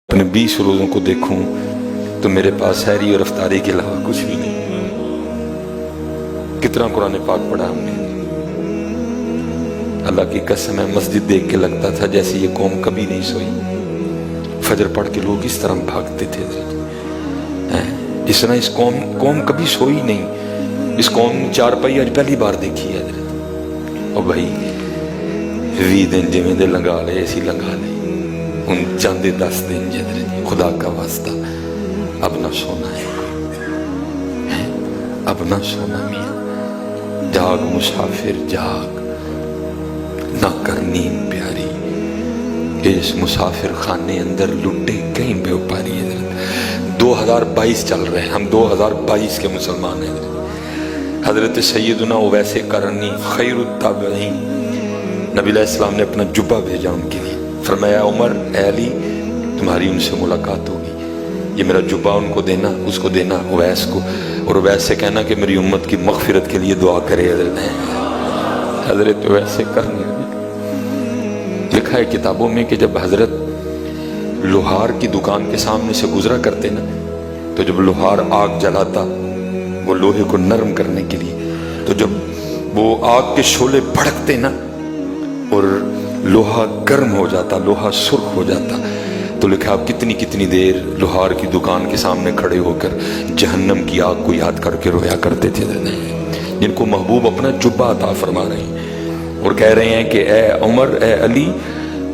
अपने 20 रोज़ों को देखूं तो मेरे पास सहरी और अफ्तारी के अलावा कुछ भी नहीं। कितना कुरान पाक पढ़ा हमने। अल्लाह की कसम है, मस्जिद देख के लगता था जैसे ये कौम कभी नहीं सोई। फजर पढ़ के लोग इस तरह भागते थे जिस तरह इस कौम कभी सोई नहीं। इस कौम चारपाई आज पहली बार देखी है। और भाई 20 दिन जिमें दे लंघा ले ऐसी लंघा ले, उन चांदे 10 दिन जदर खुदा का वास्ता अब ना सोना है, अब ना सोना मियां। जाग मुसाफिर जाग, ना कर नींद प्यारी, इस मुसाफिर खाने अंदर लुटे कहीं बेवपारी है। 2022 चल रहे हैं, हम 2022 के मुसलमान हैं। हजरत सैयदना ओवैसे करनी खैरुत ताबईन, नबी अलैहिस्सलाम ने अपना जुब्बा भेजा उनके लिए। फरमाया उमर अली तुम्हारी उनसे मुलाकात होगी, ये मेरा जुब्बा उनको देना, उसको देना उवैस को, और उवैस से कहना कि मेरी उम्मत की मगफिरत के लिए दुआ करे। हजरत वैसे करने लिखा है किताबों में कि जब हजरत लोहार की दुकान के सामने से गुजरा करते ना, तो जब लोहार आग जलाता वो लोहे को नरम करने के लिए, तो जब वो आग के शोले भड़कते ना और लोहा गर्म हो जाता, लोहा सुर्ख हो जाता, तो लिखा आप कितनी कितनी देर लोहार की दुकान के सामने खड़े होकर जहन्नम की आग को याद करके रोया करते थे। जिनको महबूब अपना जुब्बा अता फरमा रहे हैं और कह रहे हैं कि ए उमर ए अली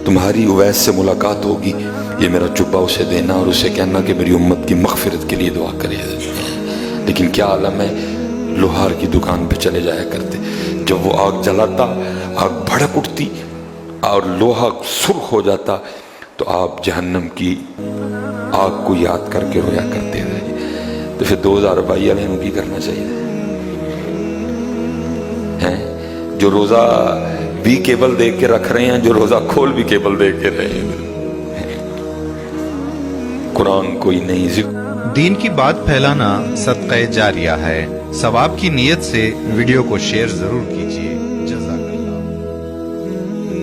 तुम्हारी उवैस से मुलाकात होगी, ये मेरा जुब्बा उसे देना और उसे कहना कि मेरी उम्मत की मगफिरत के लिए दुआ करे। लेकिन क्या आलम है, लोहार की दुकान पे चले जाया करते, जब वो आग जलाता आग भड़क उठती और लोहा सुर्ख हो जाता, तो आप जहन्नम की आग को याद करके रोया करते थे। तो फिर 2022 वाले की करना चाहिए हैं, जो रोजा भी केबल देख के रख रहे हैं, जो रोजा खोल भी केबल देख के रहे हैं। कुरान कोई नहीं। दीन की बात फैलाना सदक़े जारिया है। सवाब की नीयत से वीडियो को शेयर जरूर कीजिए।